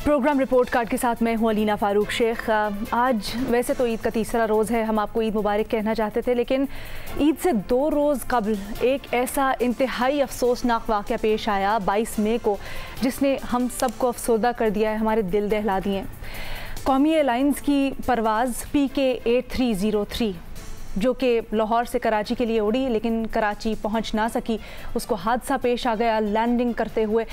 Programme report card के साथ मैं हूँ अलीना फ़ारूक शेख। आज वैसे तो ईद का तीसरा रोज़ है, हम आपको ईद मुबारक कहना चाहते थे, लेकिन ईद से 2 रोज़ कबल एक ऐसा इंतहाई अफसोसनाक वाक़या पेश आया 22 मई को, जिसने हम सबको अफसरदा कर दिया है, हमारे दिल दहला दिए। कौमी एयरलाइंस की परवाज़ PK 8303 जो कि लाहौर से कराची के लिए उड़ी लेकिन कराची पहुंच ना सकी, उसको हादसा पेश आ गया लैंडिंग करते हुए।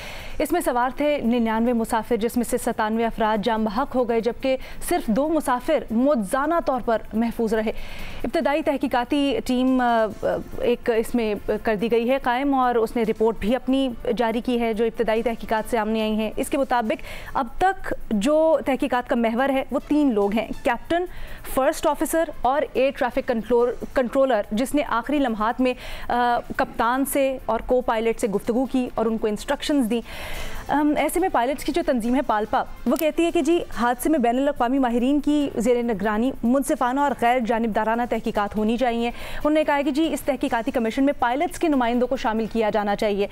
इसमें सवार थे 99 मुसाफिर, जिसमें से 97 अफराद जाम बहक हो गए, जबकि सिर्फ 2 मुसाफिर मौज़ाना तौर पर महफूज रहे। इब्तदाई तहकीकाती टीम एक इसमें कर दी गई है कायम, और उसने रिपोर्ट भी अपनी जारी की है जो इब्तदाई तहकीकात से सामने आई हैं। इसके मुताबिक अब तक जो तहकीकात का महवर है वो 3 लोग हैं, कैप्टन, फर्स्ट ऑफिसर और एयर ट्रैफिक कंट्रोलर, जिसने आखिरी लम्हात में कप्तान से और को पायलट से गुफ्तगू की और उनको इंस्ट्रक्शंस दी। ऐसे में पायलट्स की जो तंजीम है पालपा, वो कहती है कि जी हादसे में बैनुल अक़वामी माहिरीन की ज़ेर निगरानी मुनसिफाना और गैर जानिबदाराना तहकीकात होनी चाहिए। उन्होंने कहा कि जी इस तहकीकाती कमीशन में पायलट्स के नुमाइंदों को शामिल किया जाना चाहिए।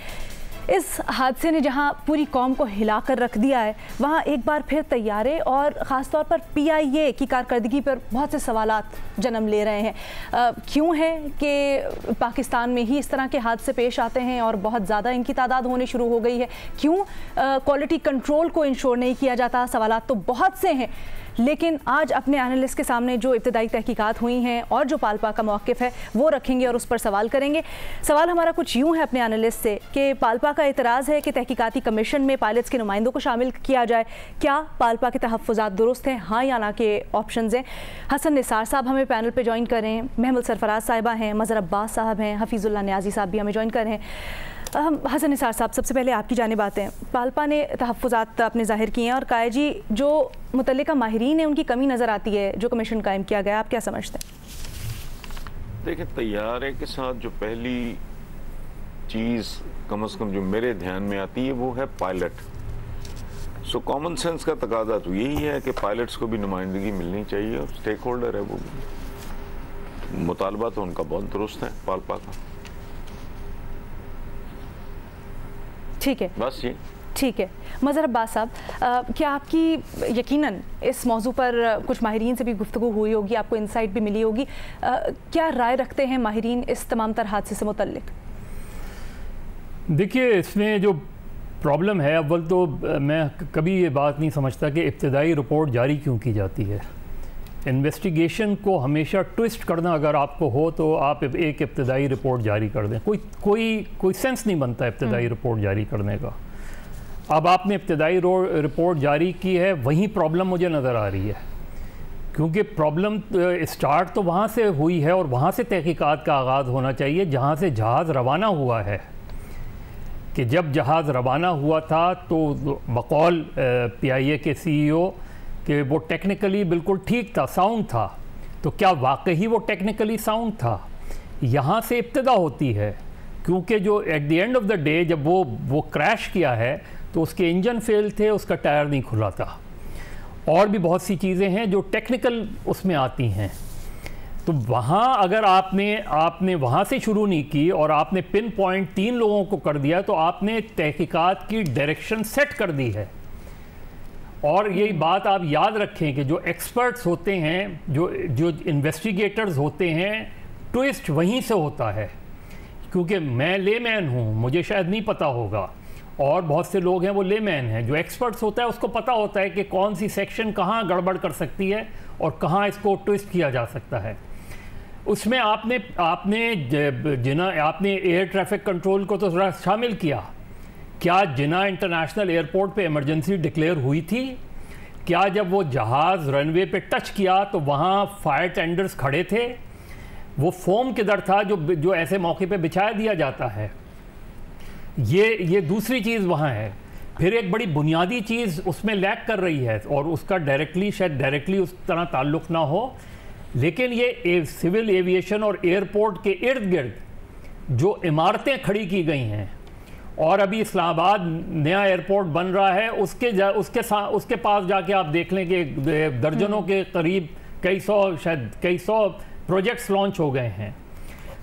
इस हादसे ने जहां पूरी कौम को हिला कर रख दिया है, वहां एक बार फिर तैयारे और ख़ास तौर पर PIA की कारकर्दगी पर बहुत से सवालात जन्म ले रहे हैं। क्यों है कि पाकिस्तान में ही इस तरह के हादसे पेश आते हैं और बहुत ज़्यादा इनकी तादाद होने शुरू हो गई है? क्यों क्वालिटी कंट्रोल को इंश्योर नहीं किया जाता? सवालात तो बहुत से हैं, लेकिन आज अपने एनालिस्ट के सामने जो इब्तदाई तहकीकात हुई हैं और जो पालपा का मौक़िफ़ है वो रखेंगे और उस पर सवाल करेंगे। सवाल हमारा कुछ यूँ है अपने एनालिस्ट से कि पालपा का एतराज़ है कि तहकीकाती कमीशन में पायलट्स के नुमाइंदों को शामिल किया जाए। क्या पालपा के तहफ़्फ़ुज़ात दुरुस्त हैं, हाँ या ना के ऑप्शंस हैं? हसन निसार साहब हमें पैनल पर ज्वाइन कर रहे हैं, महमूद सरफराज साहिबा हैं, मज़हर अब्बास साहब हैं, हफीज़ुल्लाह नियाज़ी साहब भी हमें ज्वाइन कर रहे हैं। हसन निसार साहब, सबसे पहले आपकी जानिब आते हैं। पालपा ने तहफ़्फ़ुज़ात अपने ज़ाहिर किए हैं और कहा जी जो मुतल्लिका माहिरीन है उनकी कमी नज़र आती है जो कमीशन कायम किया गया, आप क्या समझते हैं? देखिए, तैयारे के साथ जो पहली चीज़ कम से कम जो मेरे ध्यान में आती है वो है पायलट। सो कॉमन सेंस का तकाजा तो यही है कि पायलट्स को भी नुमाइंदगी मिलनी चाहिए और स्टेक होल्डर है वो भी। मुतालबा तो उनका बहुत दुरुस्त है पालपा का। ठीक है, बस ये ठीक है। मज़हर अब्बास साहब, क्या आपकी यकीनन इस मौजू पर कुछ माहिरीन से भी गुफ्तगू हुई होगी, आपको इंसाइट भी मिली होगी, क्या राय रखते हैं माहिरीन इस तमाम तरह हादसे से मुतल्लिक? देखिए, इसमें जो प्रॉब्लम है, अव्वल तो मैं कभी ये बात नहीं समझता कि इब्तदाई रिपोर्ट जारी क्यों की जाती है। इन्वेस्टिगेशन को हमेशा ट्विस्ट करना अगर आपको हो तो आप एक इब्तदाई रिपोर्ट जारी कर दें। कोई सेंस नहीं बनता इब्तदाई रिपोर्ट जारी करने का। अब आपने इब्तदाई रिपोर्ट जारी की है, वहीं प्रॉब्लम मुझे नज़र आ रही है, क्योंकि प्रॉब्लम स्टार्ट तो वहाँ से हुई है और वहाँ से तहकीकात का आगाज़ होना चाहिए जहाँ से जहाज़ रवाना हुआ है। कि जब जहाज़ रवाना हुआ था तो बकौल PIA के CEO कि वो टेक्निकली बिल्कुल ठीक था, साउंड था। तो क्या वाकई वो टेक्निकली साउंड था? यहाँ से इब्तिदा होती है, क्योंकि जो at the end of the day जब वो क्रैश किया है तो उसके इंजन फेल थे, उसका टायर नहीं खुला था, और भी बहुत सी चीज़ें हैं जो टेक्निकल उसमें आती हैं। तो वहाँ अगर आपने वहाँ से शुरू नहीं की और आपने पिन पॉइंट 3 लोगों को कर दिया तो आपने तहकीकात की डायरेक्शन सेट कर दी है। और यही बात आप याद रखें कि जो एक्सपर्ट्स होते हैं, जो इन्वेस्टिगेटर्स होते हैं, ट्विस्ट वहीं से होता है। क्योंकि मैं लेमैन हूँ, मुझे शायद नहीं पता होगा, और बहुत से लोग हैं वो लेमैन हैं। जो एक्सपर्ट्स होता है उसको पता होता है कि कौन सी सेक्शन कहाँ गड़बड़ कर सकती है और कहाँ इसको ट्विस्ट किया जा सकता है। उसमें आपने एयर ट्रैफिक कंट्रोल को तो शामिल किया। क्या जिना इंटरनेशनल एयरपोर्ट पे इमरजेंसी डिक्लेयर हुई थी? क्या जब वो जहाज़ रनवे पे टच किया तो वहाँ फायर टेंडर्स खड़े थे? वो फोम किधर था जो ऐसे मौके पे बिछाया दिया जाता है? ये दूसरी चीज़ वहाँ है। फिर एक बड़ी बुनियादी चीज़ उसमें लैक कर रही है, और उसका डायरेक्टली उस तरह ताल्लुक़ ना हो, लेकिन ये सिविल एविएशन और एयरपोर्ट के इर्द गिर्द जो इमारतें खड़ी की गई हैं, और अभी इस्लामाबाद नया एयरपोर्ट बन रहा है, उसके पास जाके आप देख लें कि दर्जनों के करीब कई सौ प्रोजेक्ट्स लॉन्च हो गए हैं।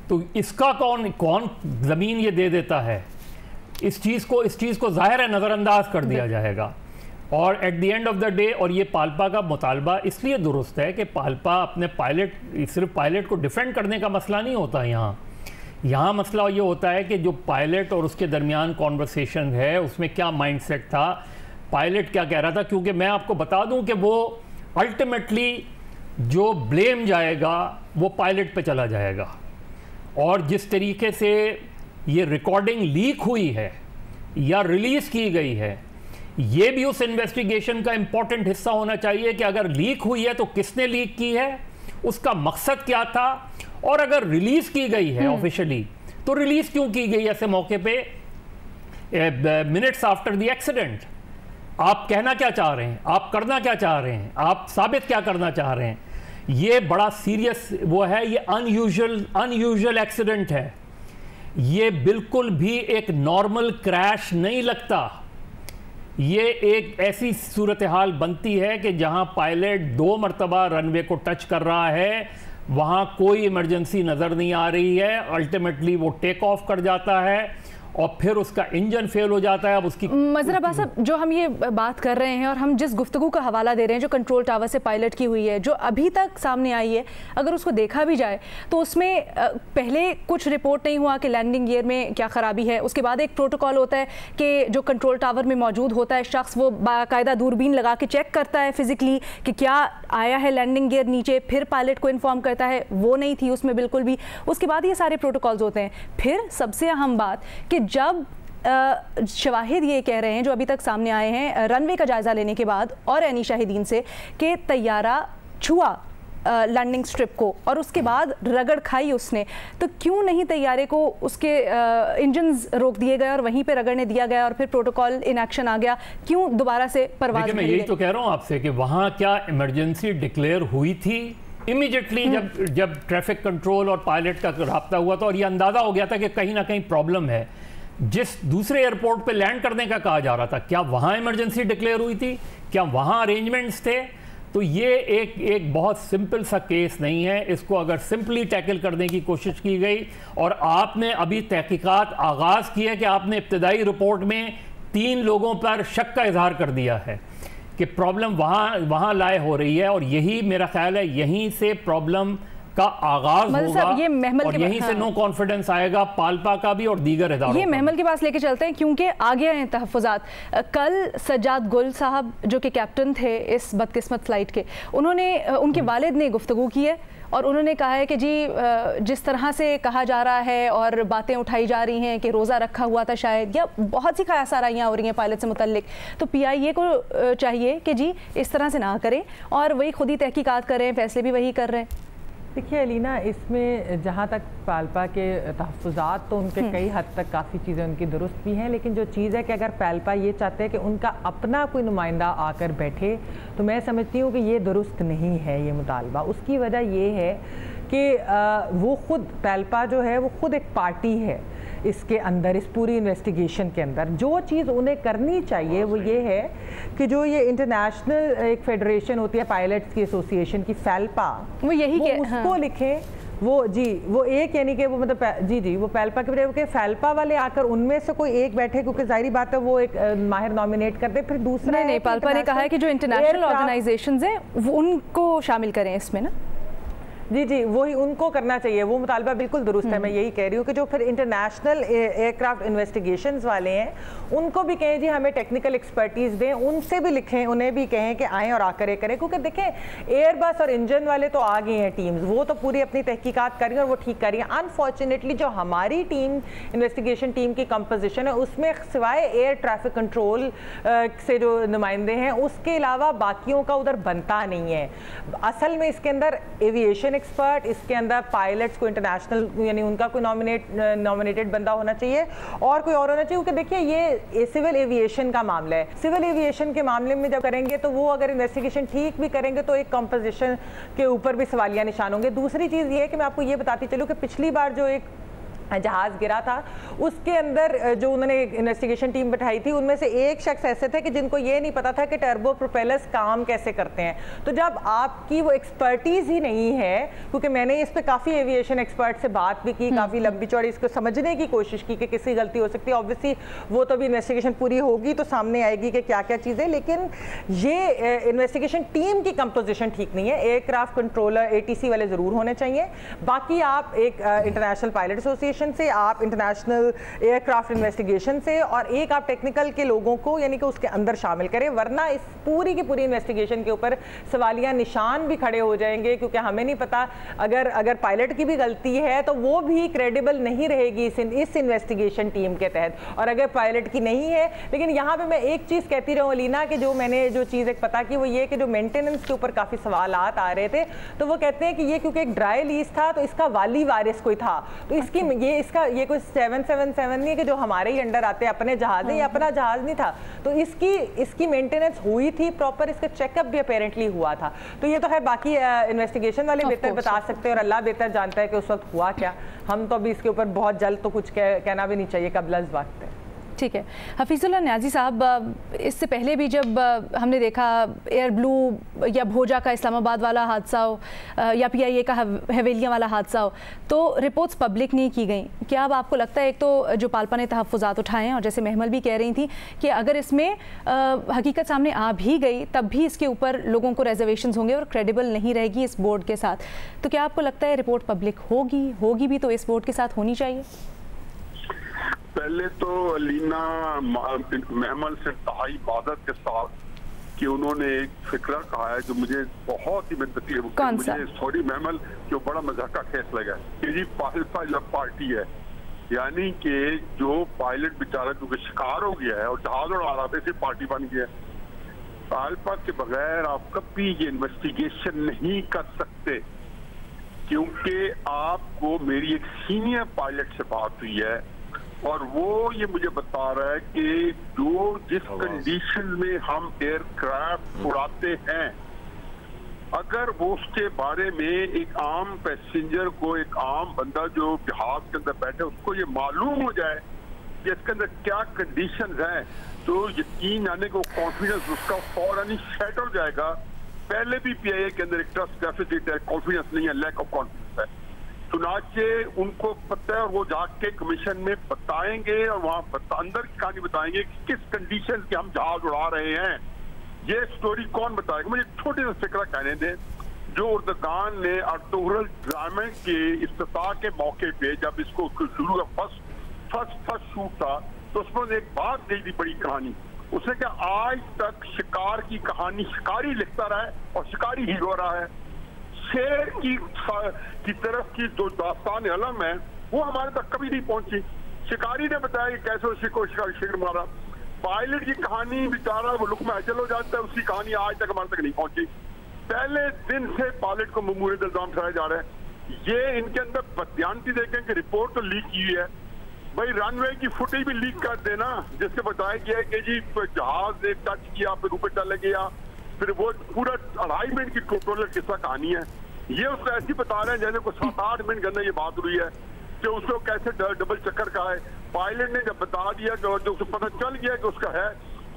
तो इसका कौन ज़मीन ये दे देता है? इस चीज़ को ज़ाहिर है नज़रअंदाज कर दिया जाएगा। और at the end of the day, और ये पाल्पा का मुतालबा इसलिए दुरुस्त है कि पाल्पा अपने पायलट, सिर्फ पायलट को डिफेंड करने का मसला नहीं होता यहाँ मसला ये होता है कि जो पायलट और उसके दरमियान कॉन्वर्सेशन है उसमें क्या माइंडसेट था, पायलट क्या कह रहा था। क्योंकि मैं आपको बता दूं कि वो अल्टीमेटली जो ब्लेम जाएगा वो पायलट पे चला जाएगा, और जिस तरीके से ये रिकॉर्डिंग लीक हुई है या रिलीज़ की गई है, ये भी उस इन्वेस्टिगेशन का इंपॉर्टेंट हिस्सा होना चाहिए कि अगर लीक हुई है तो किसने लीक की है, उसका मकसद क्या था, और अगर रिलीज की गई है ऑफिशियली तो रिलीज क्यों की गई ऐसे मौके पे, मिनट्स आफ्टर द एक्सीडेंट। आप कहना क्या चाह रहे हैं, आप करना क्या चाह रहे हैं, आप साबित क्या करना चाह रहे हैं। ये बड़ा सीरियस वो है, ये अनयूजुअल एक्सीडेंट है, ये बिल्कुल भी एक नॉर्मल क्रैश नहीं लगता। ये एक ऐसी सूरत हाल बनती है कि जहां पायलट 2 मरतबा रनवे को टच कर रहा है, वहां कोई इमरजेंसी नज़र नहीं आ रही है, अल्टीमेटली वो टेक ऑफ कर जाता है और फिर उसका इंजन फेल हो जाता है। अब उसकी मज़र अब्बास साहब, जो हम ये बात कर रहे हैं और हम जिस गुफ्तगू का हवाला दे रहे हैं जो कंट्रोल टावर से पायलट की हुई है, जो अभी तक सामने आई है, अगर उसको देखा भी जाए तो उसमें पहले कुछ रिपोर्ट नहीं हुआ कि लैंडिंग गियर में क्या ख़राबी है। उसके बाद एक प्रोटोकॉल होता है कि जो कंट्रोल टावर में मौजूद होता है शख्स, वो बाकायदा दूरबीन लगा के चेक करता है फिजिकली कि क्या आया है लैंडिंग गियर नीचे, फिर पायलट को इन्फॉर्म करता है। वो नहीं थी उसमें बिल्कुल भी। उसके बाद ये सारे प्रोटोकॉल्स होते हैं। फिर सबसे अहम बात कि जब शवाहिद ये कह रहे हैं जो अभी तक सामने आए हैं रनवे का जायज़ा लेने के बाद और एनी शाहिदीन से कि तैयारा छुआ लैंडिंग स्ट्रिप को और उसके बाद रगड़ खाई उसने, तो क्यों नहीं तैयारे को उसके इंजन्स रोक दिए गए और वहीं पे रगड़ने दिया गया और फिर प्रोटोकॉल इन एक्शन आ गया, क्यों दोबारा से परवाज़? मैं यही तो कह रहा हूँ आपसे कि वहाँ क्या इमरजेंसी डिक्लेयर हुई थी इमीडिएटली जब ट्रैफिक कंट्रोल और पायलट का रब्ता हुआ था और ये अंदाज़ा हो गया था कि कहीं ना कहीं प्रॉब्लम है। जिस दूसरे एयरपोर्ट पे लैंड करने का कहा जा रहा था, क्या वहाँ इमरजेंसी डिक्लेयर हुई थी, क्या वहाँ अरेंजमेंट्स थे? तो ये एक बहुत सिंपल सा केस नहीं है। इसको अगर सिंपली टैकल करने की कोशिश की गई, और आपने अभी तहकीकात आगाज़ की है कि आपने इब्तदाई रिपोर्ट में 3 लोगों पर शक का इजहार कर दिया है कि प्रॉब्लम वहाँ लाए हो रही है, और यही मेरा ख्याल है यहीं से प्रॉब्लम का आगाज होगा और यहीं से नो कॉन्फिडेंस आएगा पाल्पा का भी और दीगर इदारों। ये महमल के पास लेके चलते हैं क्योंकि आगे हैं तहफ़्फ़ुज़ात। कल सज्जाद गुल साहब जो कि कैप्टन थे इस बदकिस्मत फ्लाइट के, उनके वालिद ने गुफ्तगू की है और उन्होंने कहा है कि जी जिस तरह से कहा जा रहा है और बातें उठाई जा रही हैं कि रोज़ा रखा हुआ था शायद, या बहुत सी ख़यासाराइयाँ हो रही हैं पायलट से मुतल्लिक, तो PIA को चाहिए कि जी इस तरह से ना करें और वही खुद ही तहकीकात करें, फैसले भी वही कर रहे हैं। देखिए अलीना, इसमें जहाँ तक पाल्पा के तहफ़्फ़ुज़ात तो उनके कई हद तक काफ़ी चीज़ें उनकी दुरुस्त भी हैं, लेकिन जो चीज़ है कि अगर पाल्पा ये चाहते हैं कि उनका अपना कोई नुमाइंदा आकर बैठे, तो मैं समझती हूँ कि ये दुरुस्त नहीं है ये मुतालबा। उसकी वजह ये है कि वो खुद पाल्पा जो है वो खुद एक पार्टी है इसके अंदर, इस पूरी इन्वेस्टिगेशन के अंदर। जो चीज़ उन्हें करनी चाहिए वो ये है कि जो ये इंटरनेशनल एक फेडरेशन होती है पायलट्स की एसोसिएशन की, फैल्पा, वो यही उसको लिखें, वो वो एक यानी कि वो मतलब वो पाल्पा के बजाय फैल्पा वाले आकर उनमें से कोई एक बैठे, क्योंकि जाहिर बात है वो एक माहिर नॉमिनेट कर दे। फिर दूसरा नहीं, पाल्पा ने कहा है कि जो इंटरनेशनल ऑर्गेनाइजेशंस हैं वो उनको शामिल करें इसमें ना। जी वही उनको करना चाहिए, वो मुतालबा बिल्कुल दुरुस्त है। मैं यही कह रही हूँ कि जो फिर इंटरनेशनल एयरक्राफ्ट इन्वेस्टिगेशंस वाले हैं उनको भी कहें जी हमें टेक्निकल एक्सपर्टीज़ दें, उनसे भी लिखें, उन्हें भी कहें कि आएँ और आकर करें। क्योंकि देखें एयरबस और इंजन वाले तो आ गए हैं टीम्स, वो तो पूरी अपनी तहकीकात कर रही हैं और वो ठीक कर रही हैं। अनफॉर्चुनेटली जो हमारी टीम, इन्वेस्टिगेशन टीम की कंपोजिशन है, उसमें सिवाय एयर ट्रैफिक कंट्रोल से जो नुमाइंदे हैं उसके अलावा बाकियों का उधर बनता नहीं है। असल में इसके अंदर एविएशन एक्सपर्ट, इसके अंदर पायलट्स को इंटरनेशनल यानी उनका कोई नॉमिनेटेड बंदा होना चाहिए और कोई और होना चाहिए। क्योंकि देखिए ये सिविल एविएशन का मामला है। सिविल एविएशन के मामले में जब करेंगे तो वो अगर इन्वेस्टिगेशन ठीक भी करेंगे तो एक कंपोजिशन के ऊपर भी सवालिया निशान होंगे। दूसरी चीज़ ये है कि मैं आपको ये बताती चलूँ कि पिछली बार जो एक जहाज गिरा था, उसके अंदर जो उन्होंने इन्वेस्टिगेशन टीम बैठाई थी उनमें से एक शख्स ऐसे थे कि जिनको ये नहीं पता था कि टर्बो प्रोपेलर्स काम कैसे करते हैं। तो जब आपकी वो एक्सपर्टीज़ ही नहीं है, क्योंकि मैंने इस पे काफ़ी एविएशन एक्सपर्ट से बात भी की, काफ़ी लंबी चौड़ी इसको समझने की कोशिश की कि किसकी गलती हो सकती है। ऑब्वियसली वो तो भी इन्वेस्टिगेशन पूरी होगी तो सामने आएगी कि क्या क्या चीज़ें, लेकिन ये इन्वेस्टिगेशन टीम की कंपोजिशन ठीक नहीं है। एयरक्राफ्ट कंट्रोलर ATC वाले ज़रूर होने चाहिए, बाकी आप एक इंटरनेशनल पायलट एसोसिएशन से, आप इंटरनेशनल एयरक्राफ्ट इन्वेस्टिगेशन से, और एक आप टेक्निकल के लोगों को यानी कि उसके अंदर शामिल करें, वरना इस पूरी की पूरी इन्वेस्टिगेशन के ऊपर सवालिया निशान भी खड़े हो जाएंगे। क्योंकि हमें नहीं पता, अगर पायलट की भी गलती है तो वो भी क्रेडिबल नहीं रहेगी इस इन्वेस्टिगेशन टीम के तहत, और अगर पायलट की नहीं है। लेकिन यहाँ पे मैं एक चीज़ कहती रहूँ अलीना, कि जो मैंने जो चीज़ एक पता की वो ये कि जो मेंटेनेंस के ऊपर काफ़ी सवालात आ रहे थे, तो वो कहते हैं कि ये क्योंकि एक ड्राई लीज था तो इसका वाली वारिस कोई था, तो इसकी ये कोई 777 नहीं है कि जो हमारे ही अंडर आते हैं, अपने जहाज नहीं, अपना जहाज नहीं था, तो इसकी मेंटेनेंस हुई थी प्रॉपर, इसका चेकअप भी अपेरेंटली हुआ था। तो ये तो है, बाकी इन्वेस्टिगेशन वाले बेहतर बता सकते हैं और अल्लाह बेहतर जानता है कि उस वक्त हुआ क्या। हम तो अभी इसके ऊपर बहुत जल्द तो कुछ कहना भी नहीं चाहिए कबल वक्त है। ठीक है। हफीजुल्लाह न्याजी साहब, इससे पहले भी जब हमने देखा एयर ब्लू या भोजा का इस्लामाबाद वाला हादसा हो या PIA का हवेलियाँ वाला हादसा हो, तो रिपोर्ट्स पब्लिक नहीं की गई। क्या अब आपको लगता है, एक तो जो पालपा ने तहफ़्फ़ुज़ात उठाए हैं और जैसे महमल भी कह रही थी कि अगर इसमें हकीकत सामने आ भी गई तब भी इसके ऊपर लोगों को रिजर्वेशंस होंगे और क्रेडिबल नहीं रहेगी इस बोर्ड के साथ, तो क्या आपको लगता है रिपोर्ट पब्लिक होगी भी तो इस बोर्ड के साथ होनी चाहिए? पहले तो अलीना महमल से इंतहाई इबादत के साथ कि उन्होंने एक फिक्रा कहा है जो मुझे बहुत ही मुझे सॉरी महमल, जो बड़ा मजाक का केस लगा कि जी पाकिस्तान पार्टी है, यानी कि जो पायलट बेचारा क्योंकि शिकार हो गया है और जहाज उड़ा रहा था, इसे पार्टी बन गया। पालपा के बगैर आप कभी ये इन्वेस्टिगेशन नहीं कर सकते, क्योंकि आपको मेरी एक सीनियर पायलट से बात हुई है और वो ये मुझे बता रहा है कि जिस कंडीशन में हम एयरक्राफ्ट उड़ाते हैं, अगर वो उसके बारे में एक आम पैसेंजर को, एक आम बंदा जो जहाज के अंदर बैठे, उसको ये मालूम हो जाए कि इसके अंदर क्या कंडीशंस हैं, तो यकीन आने को कॉन्फिडेंस उसका फौरन ही सेट हो जाएगा। पहले भी PIA के अंदर एक ट्रस्ट डेफिसिट है, कॉन्फिडेंस नहीं है, लैक ऑफ कॉन्फिडेंस है। चुनाचे उनको पता है और वो जाके कमीशन में बताएंगे और वहां अंदर की कहानी बताएंगे कि किस कंडीशन के हम जहाज उड़ा रहे हैं। ये स्टोरी कौन बताएगा? मुझे छोटे से फिक्रा कहने दें। जो उर्दगान ने अर्तुगरुल ड्रामे के इफ्तिताह के मौके पे जब इसको शुरू का फर्स्ट शूट था, तो उसमें एक बात गई थी, बड़ी कहानी। उसने कहा आज तक शिकार की कहानी शिकारी लिखता रहा है और शिकारी हीरो रहा है। शेर की तरफ की जो दास्तान अलम है वो हमारे तक कभी नहीं पहुंची। शिकारी ने बताया कि कैसे उसी को शेर मारा। पायलट की कहानी बेचारा वो लुक में अचल हो जाता है, उसकी कहानी आज तक हमारे तक नहीं पहुंची। पहले दिन से पायलट को ममूरियत इल्जाम ठहराया जा रहा है। ये इनके अंदर बदयानती देखें कि रिपोर्ट तो लीक की है, भाई रनवे की फुटेज भी लीक कर देना, जिससे बताया गया कि जी जहाज ने टच किया, फिर ऊपर चले गया, फिर वो पूरा 2.5 मिनट की कंट्रोलर किस्सा कहानी है। ये उसको ऐसी बता रहे हैं जैसे को 7-8 मिनट के अंदर ये बात हुई है कि उसको कैसे डबल चक्कर का है। पायलट ने जब बता दिया कि जो उसको पता चल गया कि उसका है,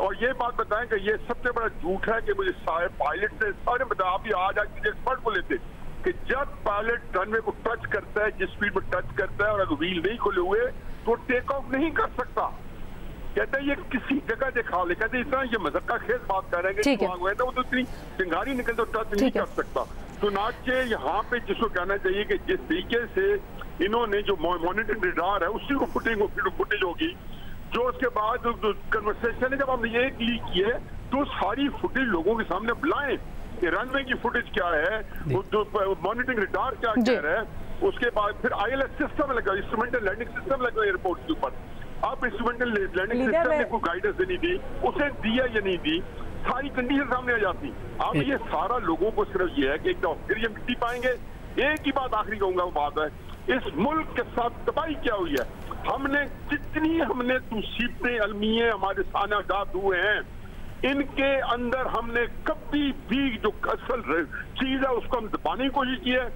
और ये बात बताएं कि ये सबसे बड़ा झूठ है कि मुझे पायलट ने सारे बताया, अभी आज एक्सपर्ट को लेते कि जब पायलट रनवे को टच करता है, जिस स्पीड में टच करता है और अगर व्हील नहीं खुले हुए तो टेक ऑफ नहीं कर सकता। कहते हैं ये किसी जगह दिखा ले, कहते इतना ये मजाक का खेल बात कर रहे हैं कि वो तो इतनी चिंगारी निकल तो टच नहीं कर सकता। तो नाचे यहाँ पे जिसको कहना चाहिए कि जिस तरीके से इन्होंने जो मॉनिटरिंग रडार है उसी को फुटेज होगी, जो उसके बाद कन्वर्सेशन है जब हमने ये लीक की है तो सारी फुटेज लोगों के सामने बुलाएं कि रनवे की फुटेज क्या है, जो मॉनिटरिंग रडार क्या कह रहा है, उसके बाद फिर ILS सिस्टम लगा, इंस्ट्रूमेंटल लैंडिंग सिस्टम लगा एयरपोर्ट के ऊपर। अब इंस्ट्रूमेंटल लैंडिंग सिस्टम ने कोई गाइडेंस देनी थी, उसे दिया या नहीं दी, सारी कंडीशन सामने आ जाती। अब ये सारा लोगों को सिर्फ ये है कि एक तो फिर ये मिट्टी पाएंगे। एक ही बात आखिरी कहूंगा, वो बात है इस मुल्क के साथ तबाही क्या हुई है। हमने जितनी मुसीबतें अलमिये हमारे सानाजात हुए हैं, इनके अंदर हमने कभी भी जो असल चीज है उसको हम दबाने की कोशिश की है।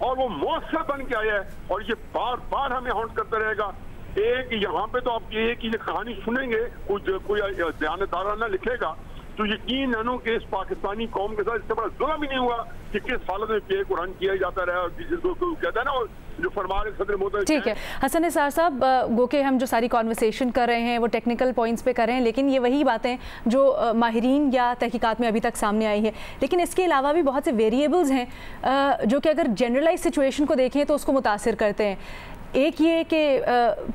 और वो मौसर बन के आया है और ये बार बार हमें हॉन्ट करता रहेगा। एक यहाँ पे तो आप एक ही कहानी सुनेंगे, कोई दयानतदाराना लिखेगा तो यकीन मानो कि इस पाकिस्तानी कौम के साथ इससे बड़ा जुल्म ही नहीं हुआ कि किस हालत में पे कुरान किया जाता रहा और जिसको कहता है ना जो फरमा रहे सदर मोदी। ठीक है हसन निसार साहब, गो के हम जो सारी कॉन्वर्सेशन कर रहे हैं वो टेक्निकल पॉइंट्स पे कर रहे हैं, लेकिन ये वही बातें जो माहिरीन या तहकीकात में अभी तक सामने आई है। लेकिन इसके अलावा भी बहुत से वेरिएबल्स हैं जो कि अगर जनरलाइज सिचुएशन को देखें तो उसको मुतासिर करते हैं। एक ये कि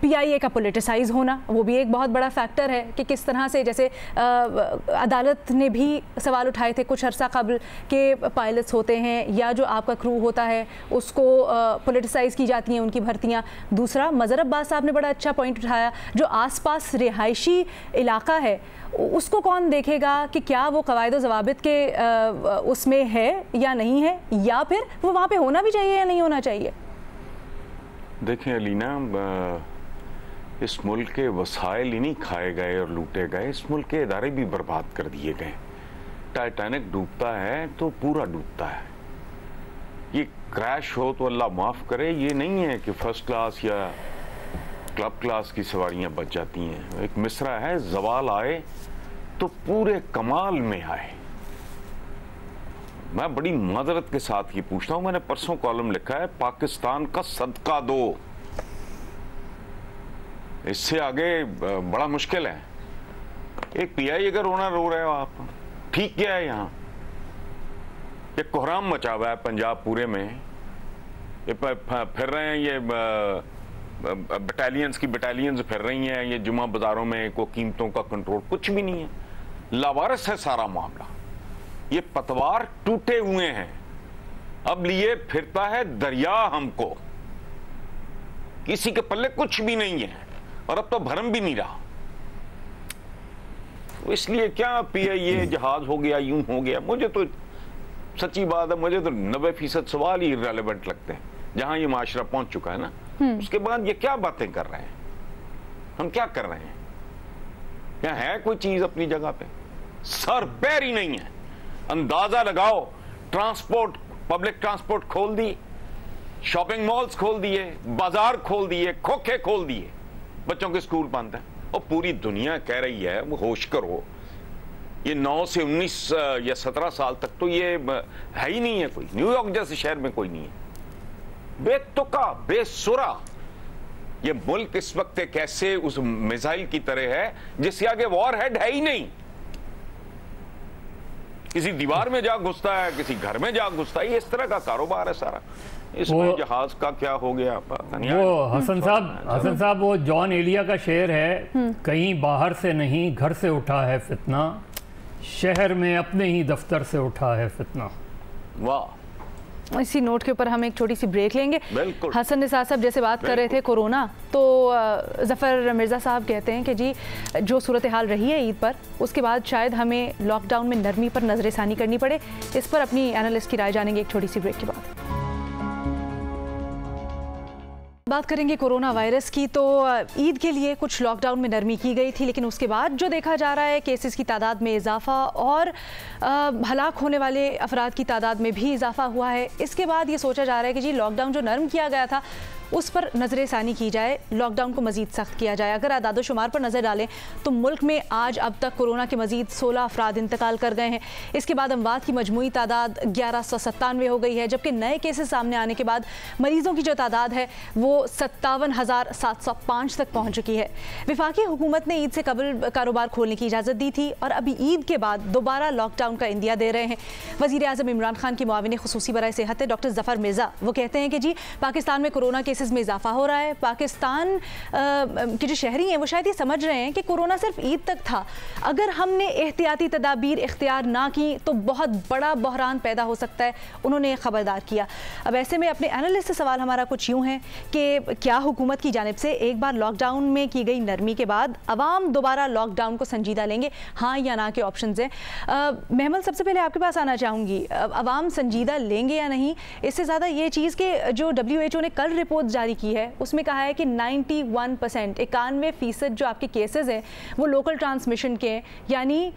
PIA का पोलिटिसाइज होना, वो भी एक बहुत बड़ा फैक्टर है कि किस तरह से, जैसे अदालत ने भी सवाल उठाए थे कुछ अर्सा कबल के पायलट्स होते हैं या जो आपका क्रू होता है उसको पोलिटिसाइज की जाती हैं उनकी भर्तियाँ। दूसरा मज़हर अब्बास साहब ने बड़ा अच्छा पॉइंट उठाया, जो आसपास रिहायशी इलाका है उसको कौन देखेगा कि क्या वो क़वायद व ज़वाबित के उसमें है या नहीं है, या फिर वो वहाँ पे होना भी चाहिए या नहीं होना चाहिए। देखें अलीना, इस मुल्क के वसाइल ही नहीं खाए गए और लूटे गए, इस मुल्क के इदारे भी बर्बाद कर दिए गए। टाइटैनिक डूबता है तो पूरा डूबता है। ये क्रैश हो तो अल्लाह माफ़ करे, ये नहीं है कि फर्स्ट क्लास या क्लब क्लास की सवारियां बच जाती हैं। एक मिसरा है, जवाल आए तो पूरे कमाल में आए। मैं बड़ी माजरत के साथ ये पूछता हूँ, मैंने परसों कॉलम लिखा है पाकिस्तान का सदका दो, इससे आगे बड़ा मुश्किल है। एक PI अगर रोना रो रहे हो आप, ठीक क्या है? यहाँ ये कोहराम मचा हुआ है पंजाब पूरे में, ये फिर रहे हैं, ये बटालियंस फिर रही हैं, ये जुमा बाजारों में को कीमतों का कंट्रोल कुछ भी नहीं है, लावारिस है सारा मामला। ये पतवार टूटे हुए हैं, अब लिए फिरता है दरिया हमको, किसी के पल्ले कुछ भी नहीं है और अब तो भरम भी नहीं रहा। इसलिए क्या PIA जहाज हो गया, यूं हो गया, मुझे तो सच्ची बात है, मुझे तो 90% सवाल ही इररेलेवेंट लगते हैं। जहां ये माशरा पहुंच चुका है ना, उसके बाद ये क्या बातें कर रहे हैं, हम क्या कर रहे हैं? क्या है कोई चीज अपनी जगह पे? सर पैर ही नहीं है। अंदाजा लगाओ, ट्रांसपोर्ट, पब्लिक ट्रांसपोर्ट खोल दी, शॉपिंग मॉल्स खोल दिए, बाजार खोल दिए, खोखे खोल दिए, बच्चों के स्कूल बंद है और पूरी दुनिया कह रही है वो होश करो। ये 9 से 19 या 17 साल तक तो ये है ही नहीं है कोई, न्यूयॉर्क जैसे शहर में कोई नहीं है। बेतुका, बेसुरा ये मुल्क इस वक्त एक ऐसे उस मिसाइल की तरह है जिसके आगे वॉर हेड है ही नहीं। किसी दीवार में जा घुसता है, किसी घर में जा घुसता है, ये इस तरह का कारोबार है सारा। इसमें जहाज का क्या हो गया पता नहीं। वो हसन साहब वो जॉन एलिया का शेर है, कहीं बाहर से नहीं घर से उठा है फितना, शहर में अपने ही दफ्तर से उठा है फितना। वाह, इसी नोट के ऊपर हम एक छोटी सी ब्रेक लेंगे। हसन निसार साहब जैसे बात कर रहे थे कोरोना, तो ज़फ़र मिर्ज़ा साहब कहते हैं कि जी जो सूरत हाल रही है ईद पर, उसके बाद शायद हमें लॉकडाउन में नरमी पर नज़रसानी करनी पड़े। इस पर अपनी एनालिस्ट की राय जानेंगे एक छोटी सी ब्रेक के बाद। बात करेंगे कोरोना वायरस की। तो ईद के लिए कुछ लॉकडाउन में नरमी की गई थी, लेकिन उसके बाद जो देखा जा रहा है केसेस की तादाद में इजाफा और हलाक होने वाले अफराद की तादाद में भी इजाफा हुआ है। इसके बाद ये सोचा जा रहा है कि जी लॉकडाउन जो नरम किया गया था उस पर नज़रसानी की जाए, लॉकडाउन को मज़ीद सख्त किया जाए। अगर आदाद शुमार पर नज़र डालें तो मुल्क में आज अब तक कोरोना के मज़ीद 16 अफराद इंतकाल कर गए हैं। इसके बाद अमवात की मजमूई तादाद 1197 हो गई है, जबकि नए केसेस सामने आने के बाद मरीज़ों की जो तादाद है वो 57,705 तक पहुँच चुकी है। वफाकी हुकूमत ने ईद से कबल कारोबार खोलने की इजाज़त दी थी और अभी ईद के बाद दोबारा लॉकडाउन का इंदिया दे रहे हैं। वज़ीर आज़म इमरान खान के मुआविन ख़ुसूसी बराए सेहत डॉक्टर ज़फ़र मिर्ज़ा वो कहते हैं कि जी पाकिस्तान में कोरोना केसेस में इजाफा हो रहा है। पाकिस्तान के जो शहरी हैं वो शायद ये समझ रहे हैं कि कोरोना सिर्फ ईद तक था, अगर हमने एहतियाती तदाबीर इख्तियार ना की तो बहुत बड़ा बहरान पैदा हो सकता है। उन्होंने खबरदार किया। अब ऐसे में अपने एनालिस्ट से सवाल हमारा कुछ यूँ है कि क्या हुकूमत की जानिब से एक बार लॉकडाउन में की गई नरमी के बाद अवाम दोबारा लॉकडाउन को संजीदा लेंगे, हाँ या ना के ऑप्शन हैं। महमल, सबसे पहले आपके पास आना चाहूँगी, अवाम संजीदा लेंगे या नहीं? इससे ज़्यादा ये चीज़ कि जो WHO ने कल रिपोर्ट रिपोर्ट जारी की है उसमें कहा है कि 91%, 91% जो आपके केसेस हैं वो लोकल ट्रांसमिशन के हैं, यानी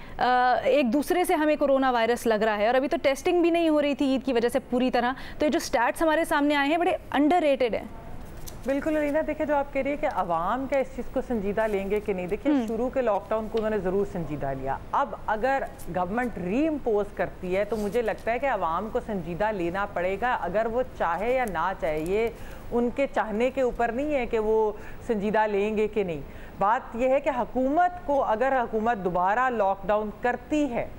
एक दूसरे से हमें कोरोना वायरस लग रहा है। और अभी तो टेस्टिंग भी नहीं हो रही थी ईद की वजह से पूरी तरह, तो ये जो स्टैट्स हमारे सामने आए हैं बड़े अंडररेटेड हैं। बिल्कुल अलीना, देखिए जो आप कह रही है कि अवाम क्या इस चीज़ को संजीदा लेंगे कि नहीं, देखिए शुरू के लॉकडाउन को उन्होंने ज़रूर संजीदा लिया। अब अगर गवर्नमेंट री इम्पोज करती है तो मुझे लगता है कि अवाम को संजीदा लेना पड़ेगा, अगर वो चाहे या ना चाहे। ये उनके चाहने के ऊपर नहीं है कि वो संजीदा लेंगे कि नहीं। बात यह है कि हुकूमत को, अगर हुकूमत दोबारा लॉकडाउन करती है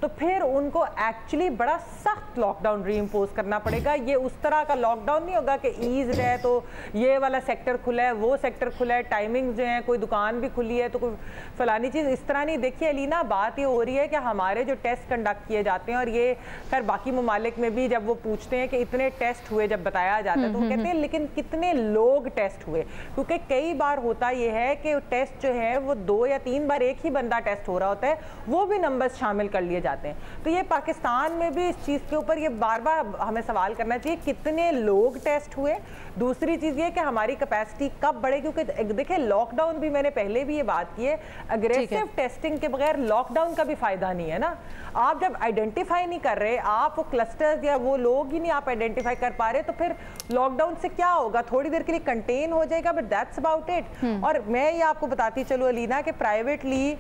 तो फिर उनको एक्चुअली बड़ा सख्त लॉकडाउन री इम्पोज करना पड़ेगा। ये उस तरह का लॉकडाउन नहीं होगा कि ईज है तो ये वाला सेक्टर खुला है, वो सेक्टर खुला है, टाइमिंग जो है, कोई दुकान भी खुली है तो कोई फलानी चीज़, इस तरह नहीं। देखिए अलीना, बात ये हो रही है कि हमारे जो टेस्ट कंडक्ट किए जाते हैं, और ये खैर बाकी ममालिक में भी जब वो पूछते हैं कि इतने टेस्ट हुए, जब बताया जाता है तो वो कहते हैं लेकिन कितने लोग टेस्ट हुए, क्योंकि कई बार होता ये है कि टेस्ट जो है वो 2 या 3 बार एक ही बंदा टेस्ट हो रहा होता है, वो भी नंबर्स शामिल कर लिए जाते हैं। तो ये पाकिस्तान में भी इस चीज़ के ऊपर ये बार बार हमें सवाल करना चाहिए कितने लोग टेस्ट हुए। दूसरी चीज़ ये कि हमारी कैपेसिटी कब बढ़े, क्योंकि देखिए लॉकडाउन भी, मैंने पहले भी ये बात की है, अग्रेसिव टेस्टिंग के बगैर लॉकडाउन का भी फायदा नहीं है ना। आप जब आइडेंटिफाई नहीं कर रहे, आप वो क्लस्टर्स या वो लोग ही नहीं आप आइडेंटिफाई कर पा रहे, तो फिर लॉकडाउन से क्या होगा? थोड़ी देर के लिए कंटेन हो जाएगा, बट दैट्स अबाउट इट। और मैं ये आपको बताती चलूँ अलीना कि प्राइवेटली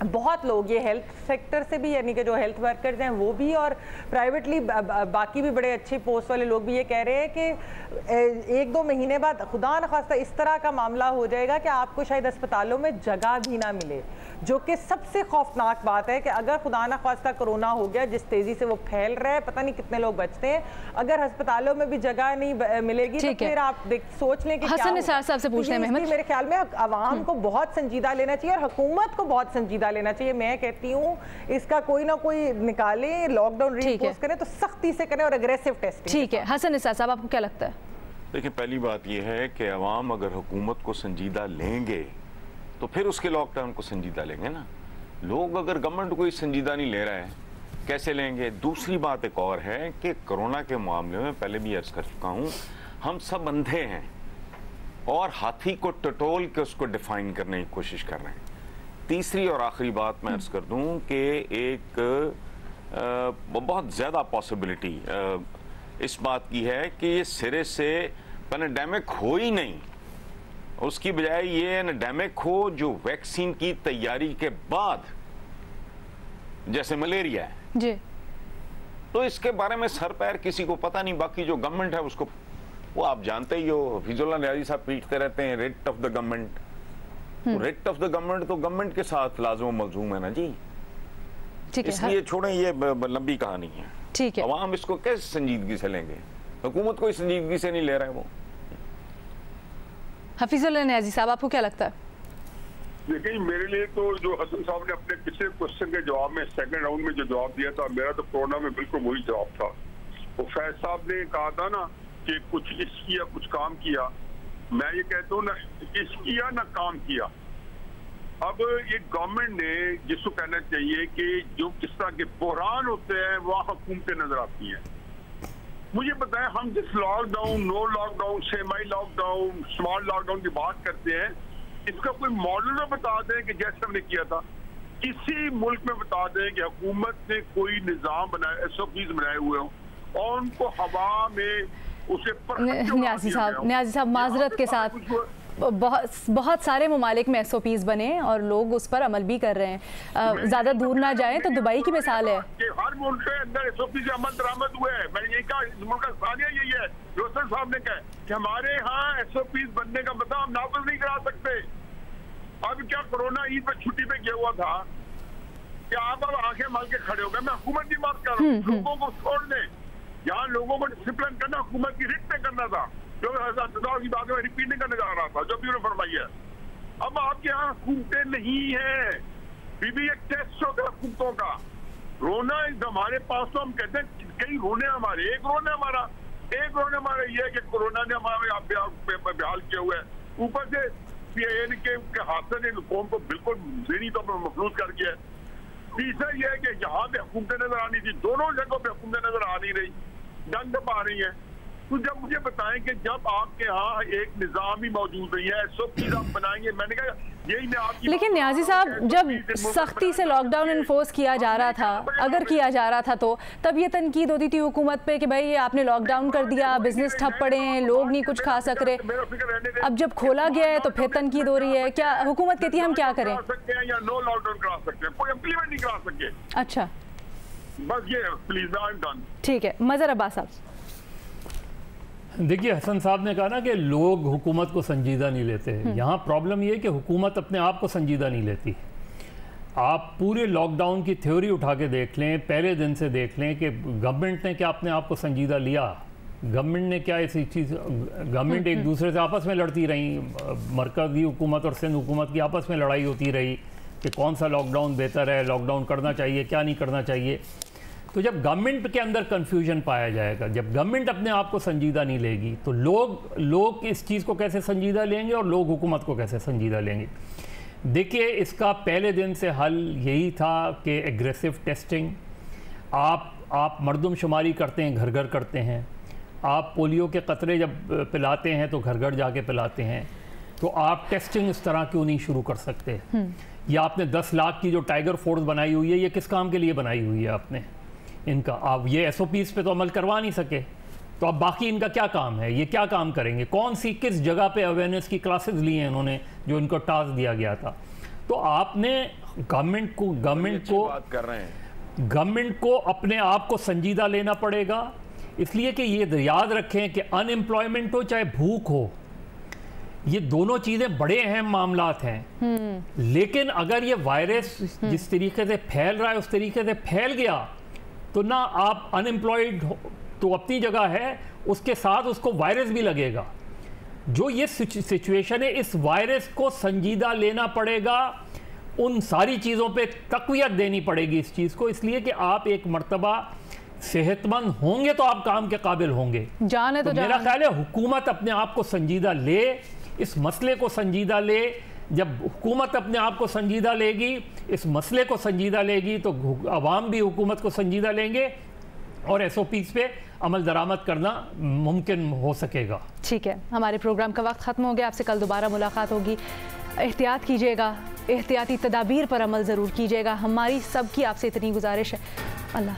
बहुत लोग, ये हेल्थ सेक्टर से भी, यानी कि जो हेल्थ वर्कर्स हैं वो भी, और प्राइवेटली बाकी भी बड़े अच्छे पोस्ट वाले लोग भी ये कह रहे हैं कि 1-2 महीने बाद खुदा न खास्ता इस तरह का मामला हो जाएगा कि आपको शायद अस्पतालों में जगह भी ना मिले, जो कि सबसे खौफनाक बात है कि अगर खुदा न खास्ता कोरोना हो गया, जिस तेज़ी से वो फैल रहा है, पता नहीं कितने लोग बचते हैं, अगर अस्पतालों में भी जगह नहीं मिलेगी तो फिर आप सोच लें कि हसन निसार साहब से पूछने में मेरे ख्याल में अवाम को बहुत संजीदा लेना चाहिए और हुकूमत को बहुत संजीदा लेना चाहिए। मैं कहती हूँ इसका कोई ना कोई निकाले, लॉकडाउन रीइंफोर्स करें तो सख्ती से करें और एग्रेसिव टेस्टिंग। ठीक है, हसन निसार साहब आपको क्या लगता है? देखिए, पहली बात यह है कि अवाम अगर हुकूमत को संजीदा लेंगे तो फिर उसके लॉकडाउन को संजीदा लेंगे ना। लोग अगर गवर्नमेंट को संजीदा नहीं ले रहा है, कैसे लेंगे? दूसरी बात एक और है कि कोरोना के मामले में पहले भी अर्ज कर चुका हूँ, हम सब अंधे हैं और हाथी को टटोल के उसको डिफाइन करने की कोशिश कर रहे हैं। तीसरी और आखिरी बात मैं अर्ज कर दूं कि एक बहुत ज़्यादा पॉसिबिलिटी इस बात की है कि ये सिरे से पैंडेमिक हो ही नहीं, उसकी बजाय ये एंडेमिक हो जो वैक्सीन की तैयारी के बाद, जैसे मलेरिया है जी, तो इसके बारे में सर पैर किसी को पता नहीं। बाकी जो गवर्नमेंट है उसको, वो आप जानते ही हो, हफीजुल्लाह नियाज़ी साहब पीटते रहते हैं rate of the government. Rate of the government तो गवर्नमेंट के साथ लाज़िम मलज़ूम है ना जी। इसलिए छोड़ें, ये लंबी कहानी है। ठीक है, अवाम इसको कैसे संजीदगी से लेंगे? हुकूमत कोई संजीदगी से नहीं ले रहा है वो। हफीजुल्लाह नियाज़ी साहब आपको क्या लगता है? देखिए, मेरे लिए तो जो हसन साहब ने अपने पिछले क्वेश्चन के जवाब में सेकंड राउंड में जो जवाब दिया था, मेरा तो कोरोना में बिल्कुल वही जवाब था। वो फैज साहब ने कहा था ना कि कुछ इस किया कुछ काम किया, मैं ये कहता हूँ ना इस किया ना काम किया। अब ये गवर्नमेंट ने जिसको कहना चाहिए कि जो किस तरह के बहरान होते हैं वहाँ हुकूमतें नजर आती हैं। मुझे बताएं, हम जिस lockdown, no lockdown, semi lockdown, small lockdown की बात करते हैं, इसका कोई मॉडल तो बता दें कि जैसे हमने किया था किसी मुल्क में, बता दें कि हुकूमत ने कोई निज़ाम बनाए, SOPs बनाए हुए हों और उनको हवा में उसे नियाज़ी साहब माजरत के साथ बहुत सारे ममालिक में SOPs बने और लोग उस पर अमल भी कर रहे हैं। ज़्यादा दूर ना जाएं तो दुबई की मिसाल है कि हर मुल्क के अंदर SOP से अमल दरामद हुए हैं। मैंने यही कहा, इस मुल्क का सानिया यही है। रोशन साहब ने कहा कि हमारे यहाँ SOPs बनने का मतलब हम नाफिज नहीं करा सकते। अब क्या कोरोना ईद पर छुट्टी पे गया हुआ था कि आप अब आंखें मार के खड़े हो गए? मैं हुकूमत की बात कर रहा हूँ, लोगों को छोड़ दें। यहाँ लोगों को डिसिप्लिन करना हुकूमत की रिट पे करना था, जो की बात में रिपीट नहीं करने जा रहा था, जो भी उन्होंने फरमाई है। अब आपके यहाँ हुकूमतें नहीं है, बीबी एक टेस्ट होता है हुकूमतों का। रोना हमारे पास तो हम कहते हैं कई रोने हमारे, एक रोने हमारा ये है कि कोरोना ने हमारे बेहाल किया हुआ है। ऊपर से PIN के हादसे ने कौम को बिल्कुल ज़हनी तौर पर मफलूज कर दिया है। तीसरा यह है कि यहाँ पे हुकूमतें नजर आनी थी, दोनों जगहों पे हुकूमतें नजर आ नहीं रही, डंड पा रही है। तो जब मुझे बताएं कि जब आपके यहाँ एक निज़ाम ही मौजूद नहीं है, सब चीज़ आप बनाएंगे, मैंने कहा यही मैं आपकी। लेकिन न्याजी साहब, जब सख्ती से लॉकडाउन इन्फोर्स किया जा रहा था, अगर किया जा रहा था, तो तब ये तनकीद होती थी हुकूमत पे कि भाई ये आपने लॉकडाउन कर दिया, बिजनेस ठप पड़े हैं, लोग नहीं कुछ खा सक रहे। अब जब खोला गया है तो फिर तनकीद हो रही है। क्या हुकूमत कहती है हम क्या करें? या नो लॉकडाउन करा सकते हैं, कोई इम्प्लीमेंट नहीं करा सके। अच्छा, बस ये प्लीज, आई एम डन। ठीक है, मज़हर अब्बास साहब। देखिए, हसन साहब ने कहा ना कि लोग हुकूमत को संजीदा नहीं लेते। यहाँ प्रॉब्लम ये है कि हुकूमत अपने आप को संजीदा नहीं लेती। आप पूरे लॉकडाउन की थ्योरी उठा के देख लें, पहले दिन से देख लें कि गवर्नमेंट ने क्या अपने आप को संजीदा लिया। गवर्नमेंट ने क्या ऐसी चीज़, गवर्नमेंट एक दूसरे से आपस में लड़ती रही, मरकज़ी हुकूमत और सिंध हुकूमत की आपस में लड़ाई होती रही कि कौन सा लॉकडाउन बेहतर है, लॉकडाउन करना चाहिए, क्या नहीं करना चाहिए। तो जब गवर्नमेंट के अंदर कन्फ्यूजन पाया जाएगा, जब गवर्नमेंट अपने आप को संजीदा नहीं लेगी, तो लोग इस चीज़ को कैसे संजीदा लेंगे और लोग हुकूमत को कैसे संजीदा लेंगे। देखिए, इसका पहले दिन से हल यही था कि एग्रेसिव टेस्टिंग, आप मरदमशुमारी करते हैं, घर घर करते हैं, आप पोलियो के कतरे जब पिलाते हैं तो घर घर जाके पिलाते हैं, तो आप टेस्टिंग इस तरह क्यों नहीं शुरू कर सकते। या आपने 10 लाख की जो टाइगर फोर्स बनाई हुई है, ये किस काम के लिए बनाई हुई है आपने इनका? आप ये SOPs पे तो अमल करवा नहीं सके, तो अब बाकी इनका क्या काम है, ये क्या काम करेंगे? कौन सी किस जगह पे अवेयरनेस की क्लासेस ली हैं इन्होंने जो इनको टास्क दिया गया था? तो आपने गवर्नमेंट को अपने आप को संजीदा लेना पड़ेगा, इसलिए कि ये याद रखें कि अनएम्प्लॉयमेंट हो चाहे भूख हो, ये दोनों चीज़ें बड़े अहम मामलात हैं। लेकिन अगर ये वायरस जिस तरीके से फैल रहा है उस तरीके से फैल गया, तो ना आप अनएम्प्लॉयड तो अपनी जगह है, उसके साथ उसको वायरस भी लगेगा। जो ये सिचुएशन है, इस वायरस को संजीदा लेना पड़ेगा, उन सारी चीज़ों पे तक़वियत देनी पड़ेगी इस चीज़ को, इसलिए कि आप एक मर्तबा सेहतमंद होंगे तो आप काम के काबिल होंगे। जान है तो मेरा ख्याल है हुकूमत अपने आप को संजीदा ले, इस मसले को संजीदा ले। जब हुकूमत अपने आप को संजीदा लेगी, इस मसले को संजीदा लेगी, तो अवाम भी हुकूमत को संजीदा लेंगे और SOPs पे अमल दरामद करना मुमकिन हो सकेगा। ठीक है, हमारे प्रोग्राम का वक्त ख़त्म हो गया। आपसे कल दोबारा मुलाकात होगी। एहतियात कीजिएगा, एहतियाती तदाबीर पर अमल ज़रूर कीजिएगा। हमारी सबकी आपसे इतनी गुजारिश है। अल्लाह।